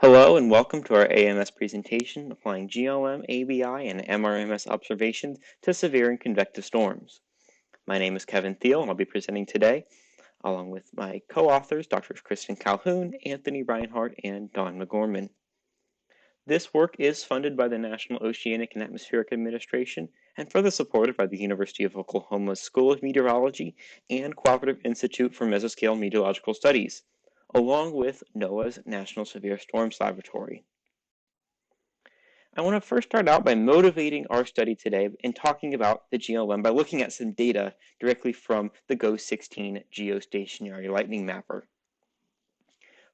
Hello and welcome to our AMS presentation applying GLM, ABI, and MRMS observations to severe and convective storms. My name is Kevin Thiel and I'll be presenting today along with my co-authors, Drs. Kristen Calhoun, Anthony Reinhardt, and Don McGorman. This work is funded by the National Oceanic and Atmospheric Administration and further supported by the University of Oklahoma's School of Meteorology and Cooperative Institute for Mesoscale Meteorological Studies, along with NOAA's National Severe Storms Laboratory. I want to first start out by motivating our study today and talking about the GLM by looking at some data directly from the GO-16 geostationary lightning mapper.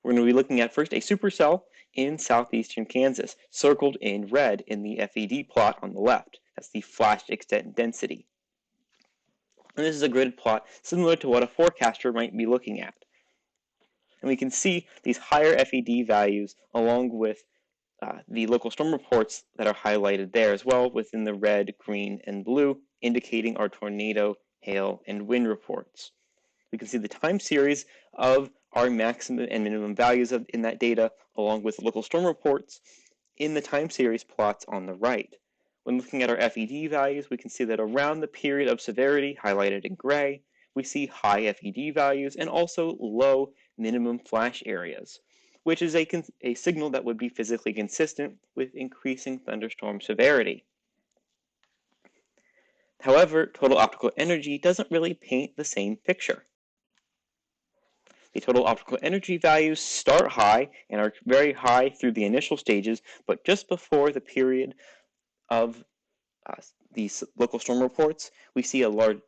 We're going to be looking at first a supercell in southeastern Kansas, circled in red in the FED plot on the left. That's the flash extent density. And this is a gridded plot similar to what a forecaster might be looking at. And we can see these higher FED values along with the local storm reports that are highlighted there as well within the red, green, and blue, indicating our tornado, hail, and wind reports. We can see the time series of our maximum and minimum values in that data along with local storm reports in the time series plots on the right. When looking at our FED values, we can see that around the period of severity, highlighted in gray, we see high FED values and also low minimum flash areas, which is a signal that would be physically consistent with increasing thunderstorm severity. However, total optical energy doesn't really paint the same picture. The total optical energy values start high and are very high through the initial stages, but just before the period of these local storm reports, we see a large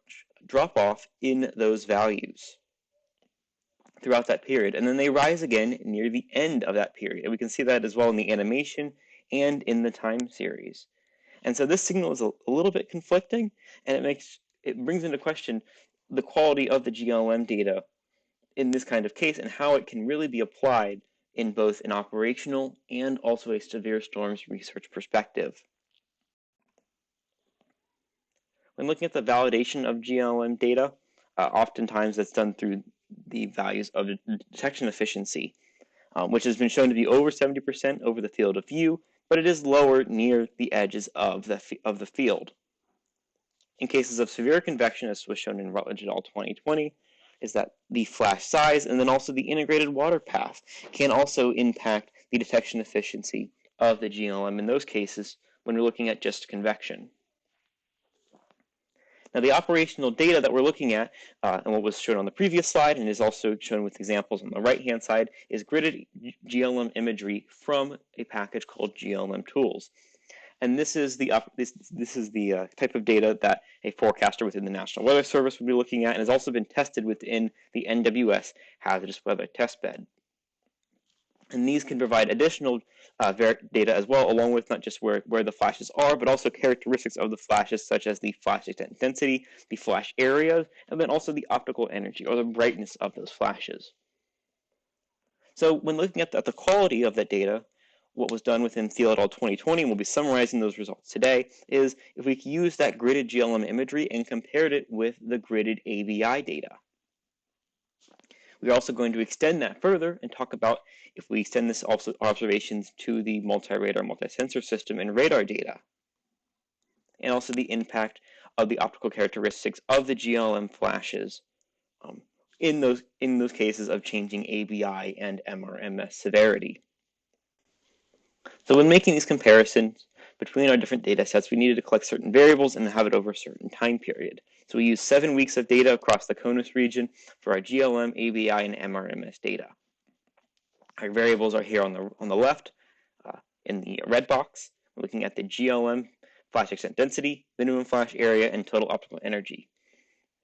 drop-off in those values throughout that period, and then they rise again near the end of that period. And we can see that as well in the animation and in the time series. And so this signal is a little bit conflicting, and it brings into question the quality of the GLM data in this kind of case and how it can really be applied in both an operational and also a severe storms research perspective. When looking at the validation of GLM data, oftentimes that's done through the values of detection efficiency, which has been shown to be over 70% over the field of view, but it is lower near the edges of the field. In cases of severe convection, as was shown in Rutledge et al. 2020, is that the flash size and then also the integrated water path can also impact the detection efficiency of the GLM in those cases when we're looking at just convection. Now, the operational data that we're looking at, and what was shown on the previous slide, and is also shown with examples on the right-hand side, is gridded GLM imagery from a package called GLM Tools. And this is the type of data that a forecaster within the National Weather Service would be looking at, and has also been tested within the NWS hazardous weather testbed. And these can provide additional data as well, along with not just where the flashes are, but also characteristics of the flashes, such as the flash extent density, the flash areas, and then also the optical energy, or the brightness of those flashes. So when looking at the quality of that data, what was done within Thiel et al. 2020, and we'll be summarizing those results today, is if we use that gridded GLM imagery and compared it with the gridded ABI data. We're also going to extend that further and talk about if we extend this observations to the multi-radar, multi-sensor system and radar data, and also the impact of the optical characteristics of the GLM flashes in those cases of changing ABI and MRMS severity. So when making these comparisons between our different data sets, we needed to collect certain variables and have it over a certain time period. So we used 7 weeks of data across the CONUS region for our GLM, ABI, and MRMS data. Our variables are here on the left in the red box. We're looking at the GLM flash extent density, minimum flash area, and total optical energy.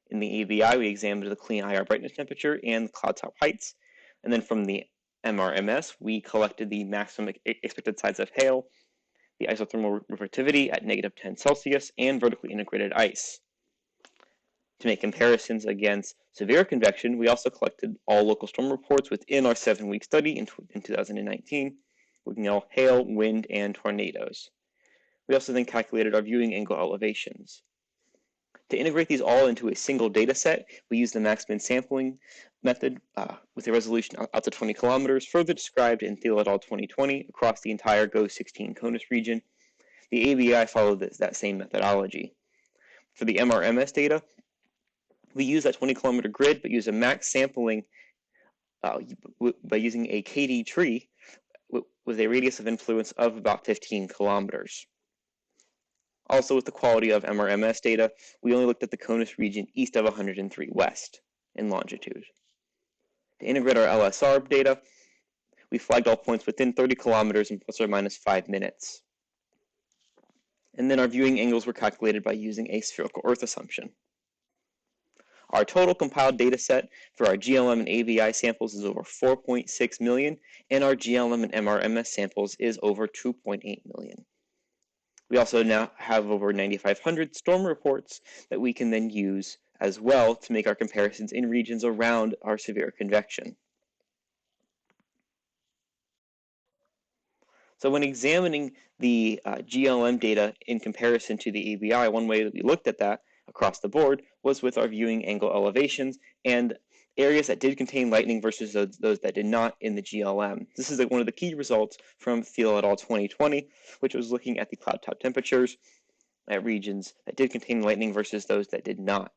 In the ABI, we examined the clean IR brightness temperature and the cloud top heights. And then from the MRMS, we collected the maximum expected size of hail, the isothermal reflectivity at -10 Celsius, and vertically integrated ice. To make comparisons against severe convection, we also collected all local storm reports within our 7-week study in 2019, looking at all hail, wind, and tornadoes. We also then calculated our viewing angle elevations. To integrate these all into a single data set, we used the max-min sampling method with a resolution out to 20 kilometers, further described in Thiel et al. 2020 across the entire GO16 CONUS region. The ABI followed that same methodology. For the MRMS data, we use that 20-kilometer grid, but use a max sampling by using a KD tree with a radius of influence of about 15 kilometers. Also, with the quality of MRMS data, we only looked at the CONUS region east of 103 west in longitude. To integrate our LSR data, we flagged all points within 30 kilometers in plus or minus 5 minutes. And then our viewing angles were calculated by using a spherical Earth assumption. Our total compiled data set for our GLM and ABI samples is over 4.6 million, and our GLM and MRMS samples is over 2.8 million. We also now have over 9,500 storm reports that we can then use as well to make our comparisons in regions around our severe convection. So when examining the GLM data in comparison to the ABI, one way that we looked at that across the board was with our viewing angle elevations and areas that did contain lightning versus those that did not in the GLM. This is one of the key results from Thiel et al. 2020, which was looking at the cloud top temperatures at regions that did contain lightning versus those that did not.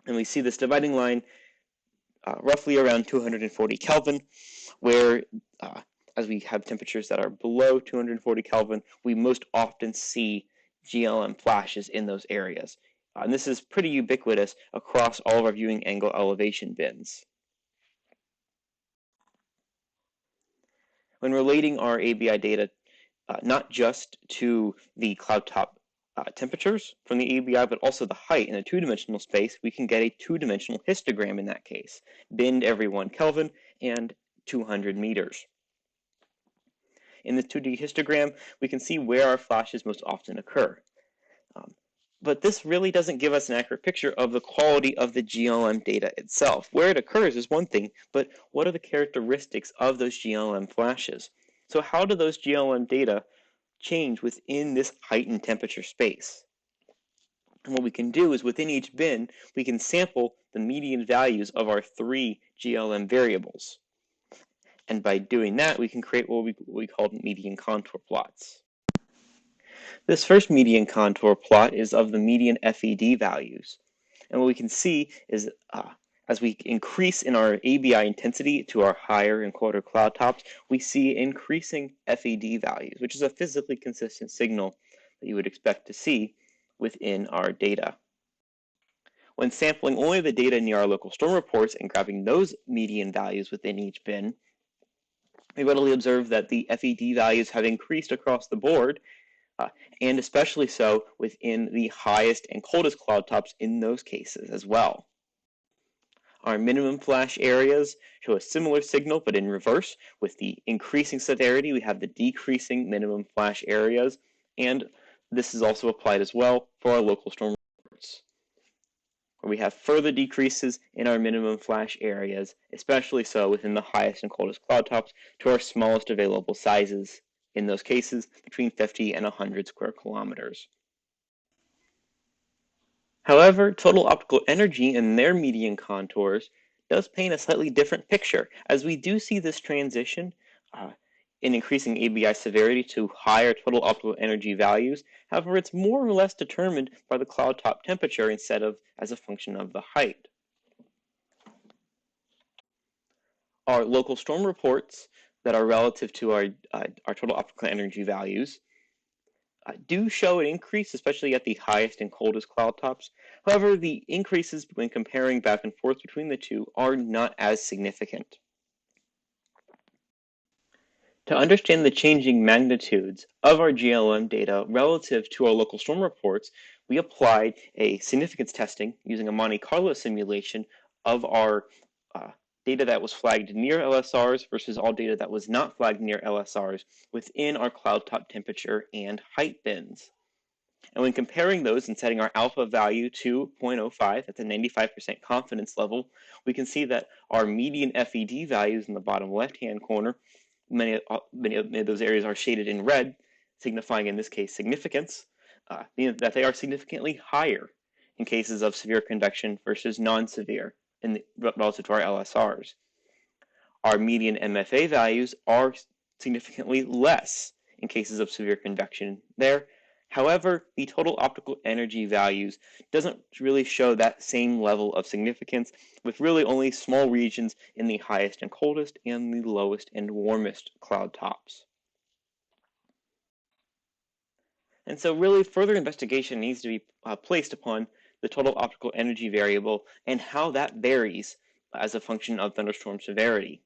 And we see this dividing line roughly around 240 Kelvin, where as we have temperatures that are below 240 Kelvin, we most often see GLM flashes in those areas. And this is pretty ubiquitous across all of our viewing angle elevation bins. When relating our ABI data, not just to the cloud top temperatures from the ABI, but also the height in a two-dimensional space, we can get a two-dimensional histogram in that case, binned every 1 Kelvin and 200 meters. In the 2D histogram, we can see where our flashes most often occur. But this really doesn't give us an accurate picture of the quality of the GLM data itself. Where it occurs is one thing, but what are the characteristics of those GLM flashes? So how do those GLM data change within this heightened temperature space? And what we can do is within each bin, we can sample the median values of our 3 GLM variables. And by doing that, we can create what we call median contour plots. This first median contour plot is of the median FED values. And what we can see is as we increase in our ABI intensity to our higher and colder cloud tops, we see increasing FED values, which is a physically consistent signal that you would expect to see within our data. When sampling only the data near our local storm reports and grabbing those median values within each bin, we readily observe that the FED values have increased across the board, and especially so within the highest and coldest cloud tops in those cases as well. Our minimum flash areas show a similar signal, but in reverse. With the increasing severity, we have the decreasing minimum flash areas, and this is also applied as well for our local storm reports, where we have further decreases in our minimum flash areas, especially so within the highest and coldest cloud tops to our smallest available sizes, in those cases between 50 and 100 square kilometers. However, total optical energy in their median contours does paint a slightly different picture, as we do see this transition in increasing ABI severity to higher total optical energy values. However, it's more or less determined by the cloud top temperature instead of as a function of the height. Our local storm reports that are relative to our total optical energy values do show an increase, especially at the highest and coldest cloud tops. However, the increases when comparing back and forth between the two are not as significant. To understand the changing magnitudes of our GLM data relative to our local storm reports, we applied a significance testing using a Monte Carlo simulation of our data that was flagged near LSRs versus all data that was not flagged near LSRs within our cloud top temperature and height bins. And when comparing those and setting our alpha value to 0.05, that's a 95% confidence level, we can see that our median FED values in the bottom left-hand corner, many of those areas are shaded in red, signifying in this case significance, meaning that they are significantly higher in cases of severe convection versus non-severe relative to our LSRs. Our median MFA values are significantly less in cases of severe convection there. However, the total optical energy values doesn't really show that same level of significance, with really only small regions in the highest and coldest and the lowest and warmest cloud tops. And so really further investigation needs to be placed upon the total optical energy variable and how that varies as a function of thunderstorm severity.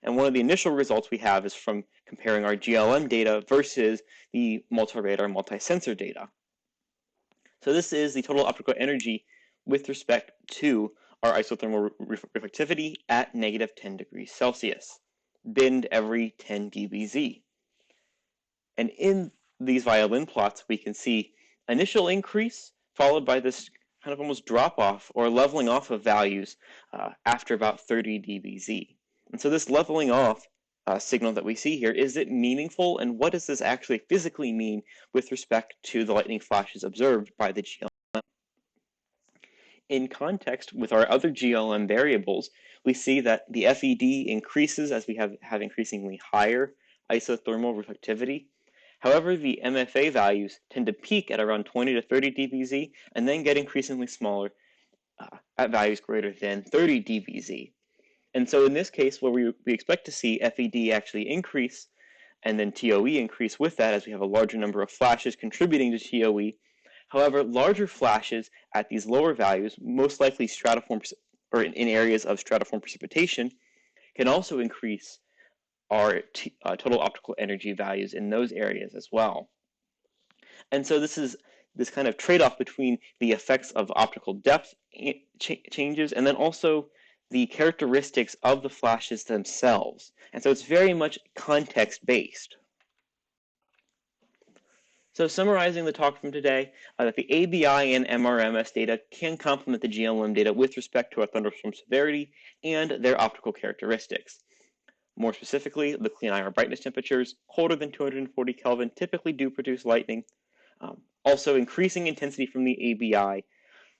And one of the initial results we have is from comparing our GLM data versus the multi-radar, multi-sensor data. So this is the total optical energy with respect to our isothermal reflectivity at negative 10 degrees Celsius, binned every 10 dBz. And in these violin plots, we can see initial increase followed by this kind of almost drop off or leveling off of values after about 30 dBz. And so this leveling off signal that we see here, is it meaningful, and what does this actually physically mean with respect to the lightning flashes observed by the GLM? In context with our other GLM variables, we see that the FED increases as we have increasingly higher isothermal reflectivity. However, the MFA values tend to peak at around 20 to 30 dBz and then get increasingly smaller at values greater than 30 dBz. And so in this case, where we expect to see FED actually increase and then TOE increase with that as we have a larger number of flashes contributing to TOE. However, larger flashes at these lower values, most likely stratiform or in areas of stratiform precipitation, can also increase our total optical energy values in those areas as well. And so this is this kind of trade-off between the effects of optical depth changes and then also the characteristics of the flashes themselves. And so it's very much context-based. So summarizing the talk from today, that the ABI and MRMS data can complement the GLM data with respect to our thunderstorm severity and their optical characteristics. More specifically, the clean IR brightness temperatures colder than 240 Kelvin typically do produce lightning. Also, increasing intensity from the ABI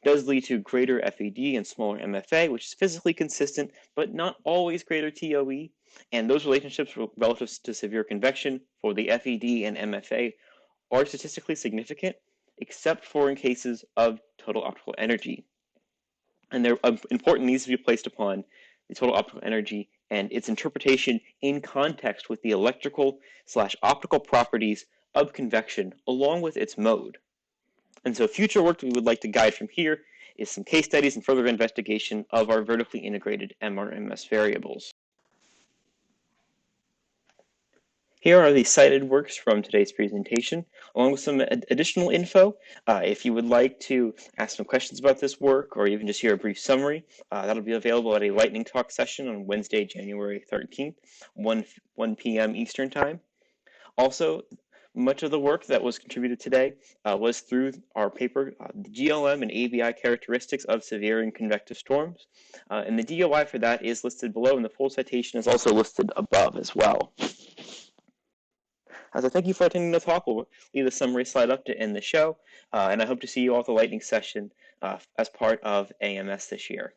does lead to greater FED and smaller MFA, which is physically consistent, but not always greater TOE. And those relationships relative to severe convection for the FED and MFA are statistically significant, except for in cases of total optical energy. And their importance needs to be placed upon the total optical energy and its interpretation in context with the electrical/optical properties of convection along with its mode. And so future work that we would like to guide from here is some case studies and further investigation of our vertically integrated MRMS variables. Here are the cited works from today's presentation, along with some additional info. If you would like to ask some questions about this work or even just hear a brief summary, that'll be available at a lightning talk session on Wednesday, January 13th, 1 p.m. Eastern Time. Also, much of the work that was contributed today was through our paper, the GLM and ABI characteristics of severe and convective storms. And the DOI for that is listed below, and the full citation is also listed above as well. So thank you for attending the talk. We'll leave the summary slide up to end the show, and I hope to see you all at the lightning session as part of AMS this year.